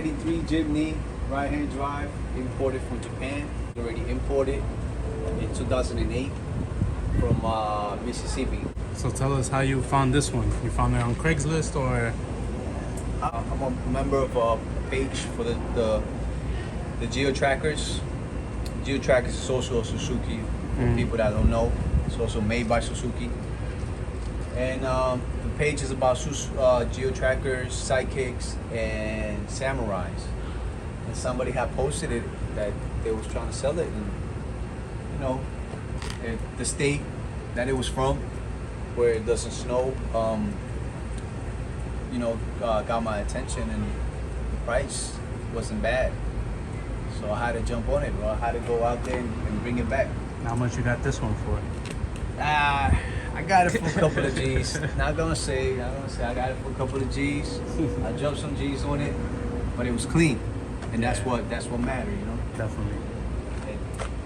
1993 Jimny, right-hand drive, imported from Japan. Already imported in 2008 from Mississippi. So tell us how you found this one. You found it on Craigslist or? I'm a member of a page for the Geo Trackers. Geo Trackers is also a Suzuki. For people that don't know, it's also made by Suzuki. And the page is about Geo Trackers, sidekicks, and samurais. And somebody had posted it that they was trying to sell it, and you know, the state that it was from, where it doesn't snow, got my attention, and the price wasn't bad. So I had to jump on it, bro. I had to go out there and bring it back. How much you got this one for? I got it for a couple of G's. Not gonna say I got it for a couple of G's. I jumped some G's on it, but it was clean, and that's what mattered, you know. Definitely. It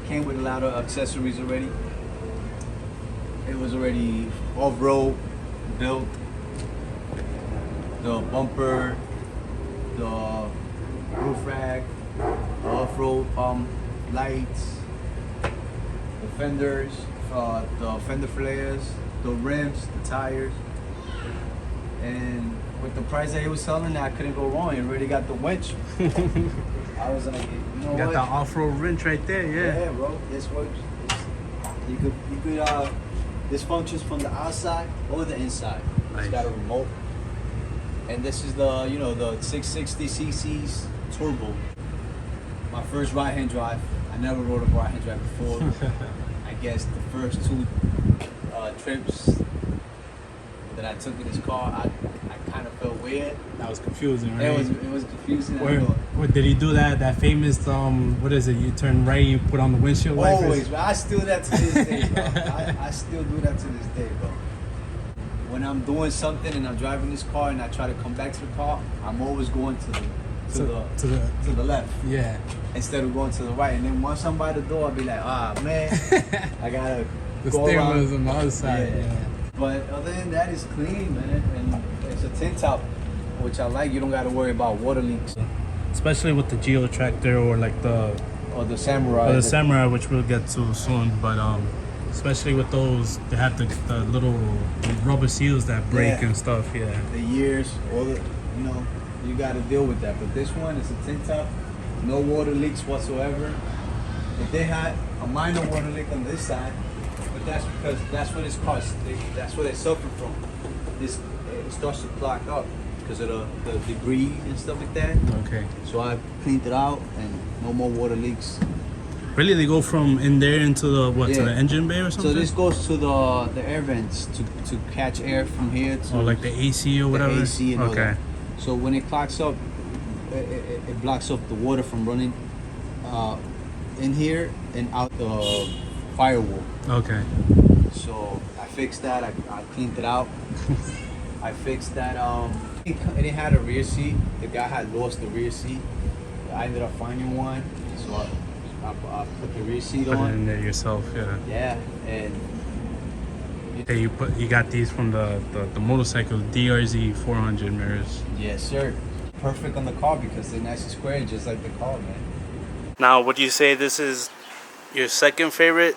came with a lot of accessories already. It was already off-road built. The bumper, the roof rack, off-road lights, the fenders, the fender flares, the rims, the tires. And with the price that he was selling, I couldn't go wrong. He already got the winch. I was like, you know what? Got the off-road wrench right there, yeah. Yeah, bro. This works. You could this functions from the outside or the inside. Nice. It's got a remote. And this is the 660 cc's turbo. My first right-hand drive. I never rode a right-hand drive before. I guess the first two trips that I took in this car, I kind of felt weird. That was confusing, right? It was confusing. Where did he do that famous what is it? You turn right, you put on the windshield wipers? Always, bro. I still do that to this day, bro. I still do that to this day, bro. When I'm doing something and I'm driving this car and I try to come back to the car, I'm always going to the left. Yeah. Instead of going to the right. And then once I'm by the door, I'll be like, man, I gotta The go steering around. wheel's on the other side. Yeah. But other than that, it's clean, man. And it's a tint top, which I like. You don't gotta worry about water leaks. Especially with the Geo Tractor or like the Samurai. Samurai, which we'll get to soon. But especially with those, they have the little rubber seals that break and stuff. Yeah. The years, you got to deal with that. But this one is a tint top, no water leaks whatsoever. If they had a minor water leak on this side, but that's because that's what it's caused. That's what they suffer from. It starts to clog up because of the debris and stuff like that. Okay. So I cleaned it out and no more water leaks. Really, they go from in there into the to the engine bay or something? So this goes to the air vents to catch air from here to like the AC or whatever. The AC and all okay. that. So when it clogs up, it blocks up the water from running in here and out the firewall. Okay. So I fixed that. I cleaned it out. I fixed that. It had a rear seat. The guy had lost the rear seat. I ended up finding one. So I put the rear seat on. Put it in there yourself, yeah. Yeah, and hey, you got these from the motorcycle DRZ 400 mirrors. Yes, sir. Perfect on the car because they're nice and square, just like the car, man. Now, would you say this is your second favorite,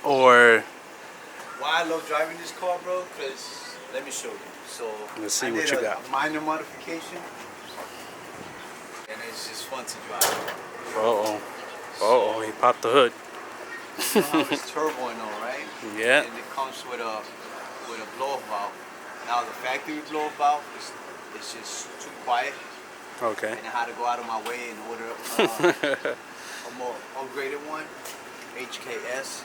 or? Why I love driving this car, bro? Because let me show you. So let's see I what did you got. A minor modification, and it's just fun to drive. He popped the hood. You know how it's turbo and all, right? Yeah. And it comes with a blow-off valve. Now the factory blow-off valve is just too quiet. Okay. And I had to go out of my way and order a more upgraded one, HKS.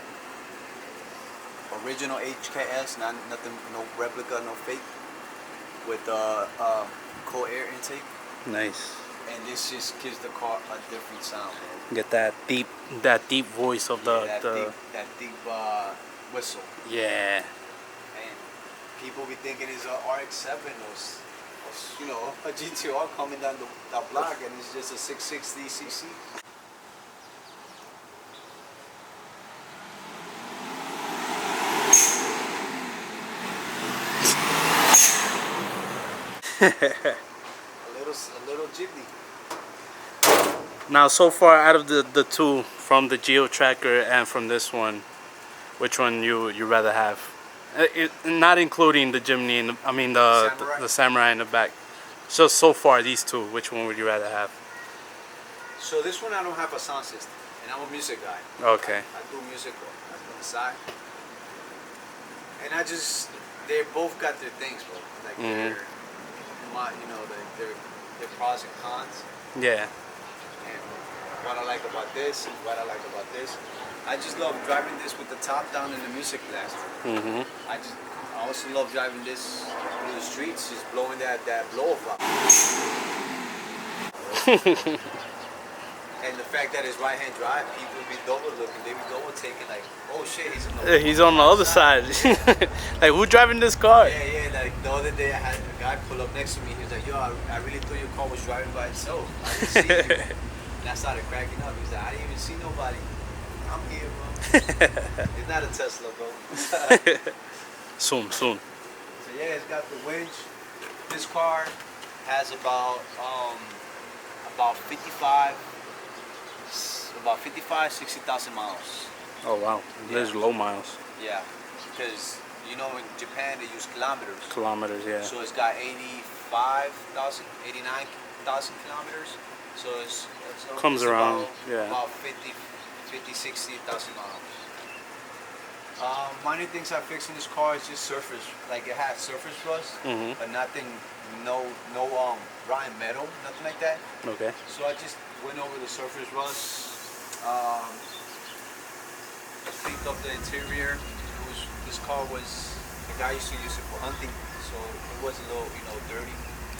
Original HKS, nothing, no replica, no fake, with cold air intake. Nice. And this just gives the car a different sound, man. Get that deep voice of that deep whistle. Yeah. And people be thinking it's a RX-7 or a GTR coming down the block, and it's just a 660 cc. a little Jimny. Now, so far out of the two, from the Geo Tracker and from this one, which one you rather have? Not including the Jimny, and I mean the Samurai in the back. So far, these two, which one would you rather have? So this one I don't have a sound system, and I'm a music guy. Okay. I do music on the side, and they both got their things, bro. Like they're pros and cons. Yeah. And what I like about this and what I like about this, I just love driving this with the top down in the music blast. I also love driving this through the streets, just blowing that blow up. And the fact that it's right-hand drive, people be double looking, they be double taking like, oh shit, he's on the other side. Like, who driving this car? Yeah, like the other day I had a guy pull up next to me, he was like, yo, I really thought your car was driving by itself. I didn't see you. And I started cracking up. He's like, I didn't even see nobody. I'm here, bro. It's not a Tesla, bro. Soon. So yeah, it's got the winch. This car has about 60,000 miles. Oh wow, there's low miles. Yeah, because in Japan they use kilometers. Kilometers, yeah. So it's got 89,000 kilometers. So it's comes around, about 60,000 miles. Minor things I fixed in this car is just surface. Like it had surface rust, but nothing, no rotten metal, nothing like that. Okay. So I just went over the surface rust, cleaned up the interior. The guy used to use it for hunting, so it was a little, dirty.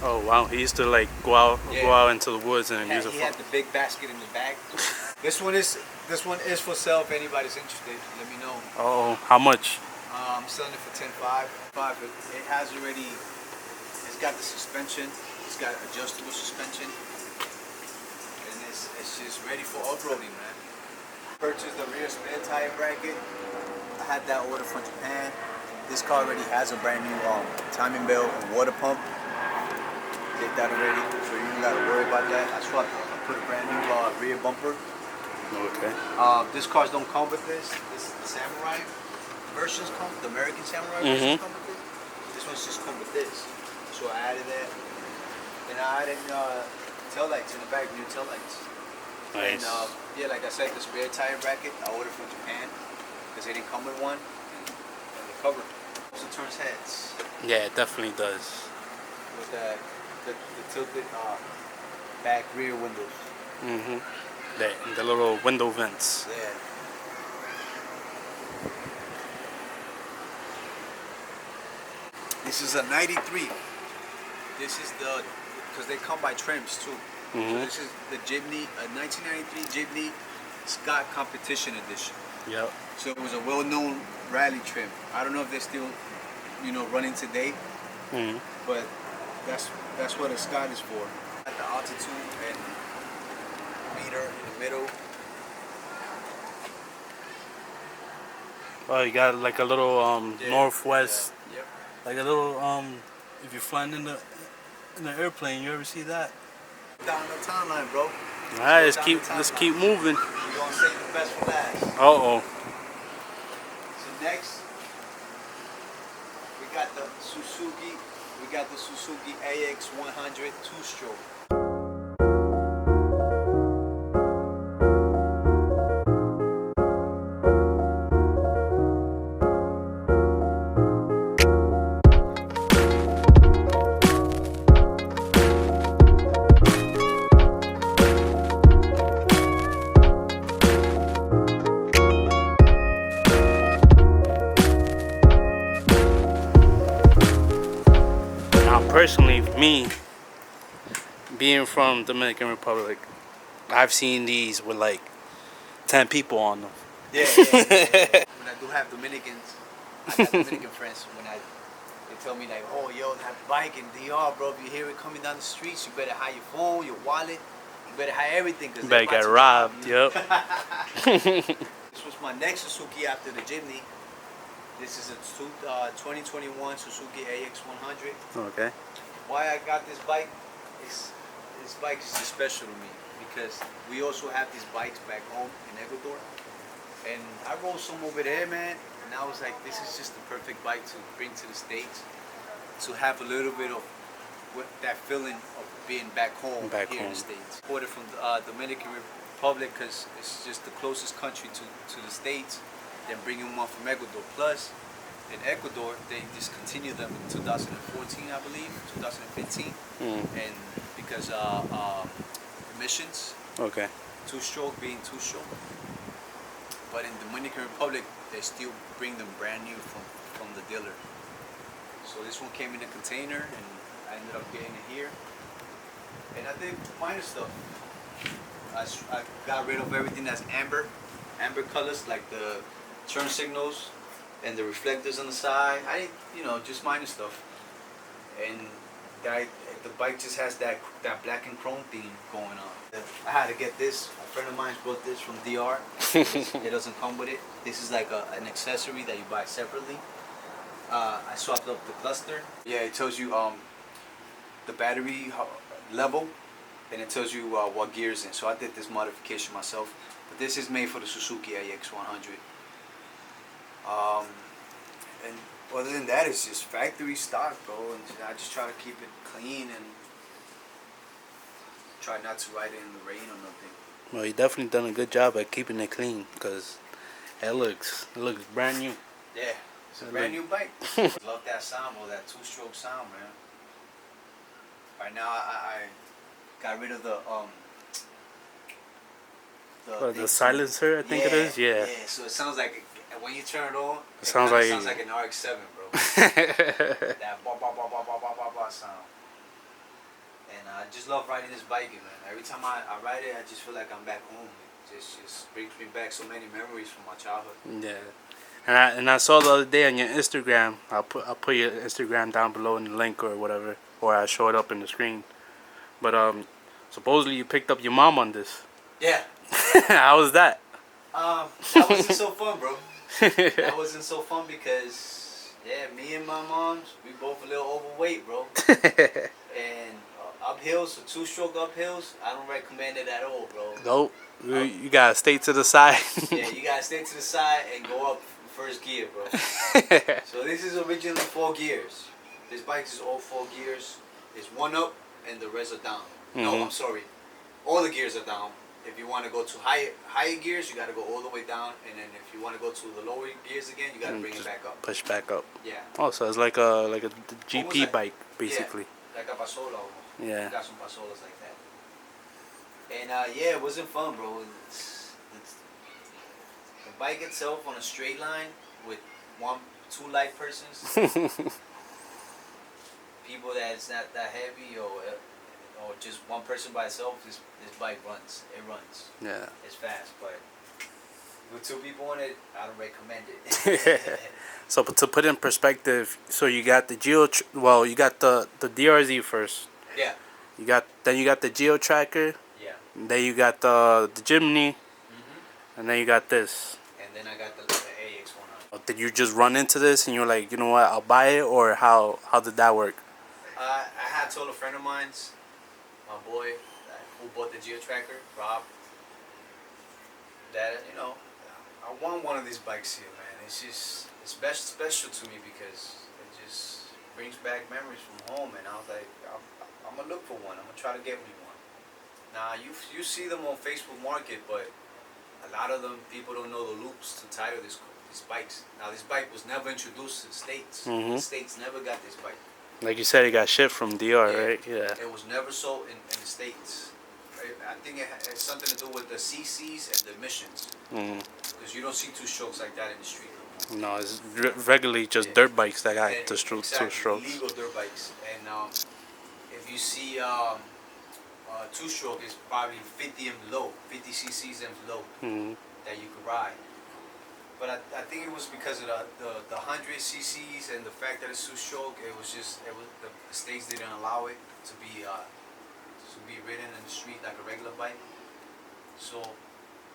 Oh wow, he used to like go out into the woods and use it. He had the big basket in the back. This one is for sale. If anybody's interested, let me know. Oh, how much? I'm selling it for $10,500. It has already. It's got the suspension. It's got adjustable suspension, and it's just ready for off-roading, man. Purchased the rear spare tire bracket. I had that order from Japan. This car already has a brand new timing belt and water pump. Did that already, so you don't gotta worry about that. I put a brand new rear bumper. Okay. This cars don't come with this. This the Samurai versions come. The American Samurai versions come with it. This one's just come with this. So I added that, and I added tail lights in the back, new tail lights. Nice. And yeah, like I said, the spare tire bracket I ordered from Japan because they didn't come with one. And the cover also turns heads. Yeah, it definitely does. With the tilted back rear windows. The little window vents. Yeah. This is a 93. This is because they come by trims too. So this is the Jimny, a 1993 Jimny Scott Competition Edition. Yep. So it was a well-known rally trim. I don't know if they're still, running today, but that's what a Scott is for. At the altitude and meter in the middle. Oh, you got like a little northwest, Yep. like a little if you're flying in the airplane, you ever see that? Down the timeline, bro. All right, let's keep moving. We're gonna save the best for last. Uh-oh. So next, we got the Suzuki AX100 two-stroke. Personally, me being from Dominican Republic, I've seen these with like 10 people on them. Yeah. When I do have Dominicans, I got Dominican friends. They tell me like, oh, yo, that bike in DR, bro. If you hear it coming down the streets, you better hide your phone, your wallet. You better hide everything. You better get robbed. Yep. This was my next Suzuki after the Jimny. This is a 2021 Suzuki AX100. Okay. Why I got this bike? This bike is just special to me because we also have these bikes back home in Ecuador, and I rode some over there, man. And I was like, this is just the perfect bike to bring to the States, to have a little bit of that feeling of being back home here in the States. Imported from the Dominican Republic because it's just the closest country to the States. Then bringing one from Ecuador. Plus, in Ecuador, they discontinued them in 2014, I believe, 2015, and because emissions. Okay. Two-stroke being two-stroke. But in Dominican Republic, they still bring them brand new from the dealer. So this one came in a container, and I ended up getting it here. And I did minor stuff. I got rid of everything that's amber colors, like the turn signals and the reflectors on the side. Just minor stuff. And the bike just has that black and chrome theme going on. I had to get this. A friend of mine brought this from DR. It doesn't come with it. This is like an accessory that you buy separately. I swapped up the cluster. Yeah, it tells you the battery level, and it tells you what gear is in. So I did this modification myself. But this is made for the Suzuki AX100. And other than that, it's just factory stock, bro. And I just try to keep it clean and try not to ride it in the rain or nothing. Well, you definitely done a good job at keeping it clean, because it looks brand new. Yeah, it's a brand new bike. Love that sound, bro, that two-stroke sound, man. Right now, I got rid of the silencer, I think it is. Yeah. Yeah, so it sounds like when you turn it on, it sounds like an RX-7, bro. That ba ba ba ba ba ba ba ba sound. And I just love riding this bike, man. Every time I ride it, I just feel like I'm back home. It just brings me back so many memories from my childhood. Yeah. And I saw the other day on your Instagram. I'll put your Instagram down below in the link or whatever, or I'll show it up in the screen. But supposedly you picked up your mom on this. Yeah. How was that? That wasn't so fun, bro. That wasn't so fun because, yeah, me and my mom, we both a little overweight, bro. And uphills, or two-stroke uphills, I don't recommend it at all, bro. Nope. You gotta stay to the side. Yeah, you gotta stay to the side and go up first gear, bro. So this is originally 4 gears. This bike is all 4 gears. It's 1 up and the rest are down. No, I'm sorry. All the gears are down. If you want to go to higher gears, you got to go all the way down, and then if you want to go to the lower gears again, you got to bring it back up. Push back up. Yeah. Oh, so it's like a GP bike, basically. Yeah, like a pasola almost. Yeah. Got some pasolas like that. And yeah, it wasn't fun, bro. It's the bike itself on a straight line with 2 light persons. People that's not that heavy or just one person by itself, this bike runs. It runs. Yeah. It's fast, but with 2 people on it, I don't recommend it. So to put in perspective, so you got the you got the DRZ first. Yeah. Then you got the Geo Tracker. Yeah. Then you got the Jimny. And then you got this. And then I got the AX100. Did you just run into this and you're like, you know what, I'll buy it, or how did that work? I had told a friend of mine, my boy, who bought the Geo Tracker, Rob, that I want one of these bikes here, man. It's just special to me because it just brings back memories from home, and I was like, I'm gonna look for one. I'm gonna try to get me one. Now you see them on Facebook Market, but a lot of them people don't know the loops to title these bikes. Now this bike was never introduced to the States. The States never got this bike. Like you said, it got shipped from DR, right? Yeah. It was never sold in the States. I think it has something to do with the CCs and the emissions. Because you don't see 2 strokes like that in the street. No, it's regularly just dirt bikes that got the 2 strokes. Illegal dirt bikes. And if you see 2-stroke, it's probably 50 and below, 50 CCs and below that you could ride. But I think it was because of the 100 CCs and the fact that it's 2-stroke. It was the states didn't allow it to be ridden in the street like a regular bike. So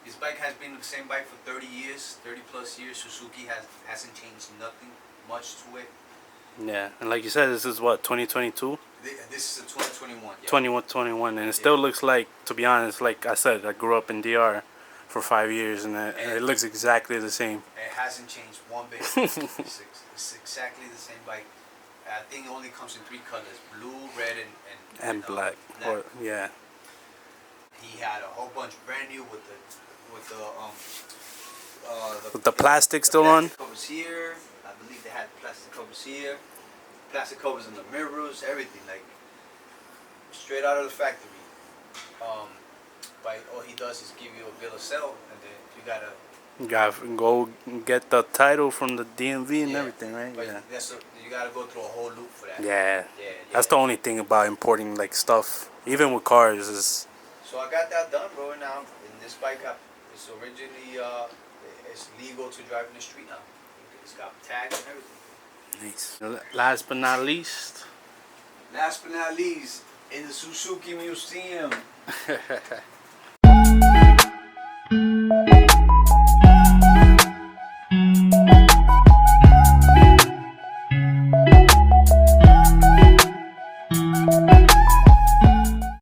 this bike has been the same bike for 30 years, 30 plus years. Suzuki hasn't changed nothing much to it. Yeah, and like you said, this is what, 2022? This is a 2021. Yeah. 21, and it still looks like, to be honest, like I said, I grew up in DR for 5 years, and it looks exactly the same. It hasn't changed one bit. It's exactly the same bike. I think it only comes in 3 colors: blue, red, And black. Or, yeah. He had a whole bunch brand new with the plastic still on. Plastic covers here. I believe they had plastic covers here. Plastic covers in the mirrors, everything like straight out of the factory. All he does is give you a bill of sale, and then you gotta go get the title from the DMV and yeah, everything, right? but Yeah. you gotta go through a whole loop for that. Yeah. Yeah. That's the only thing about importing like stuff, even with cars, is. So I got that done, bro. And now, and this bike, it's originally it's legal to drive in the street now. It's got tags and everything. Nice. Last but not least. Last but not least, in the Suzuki Museum.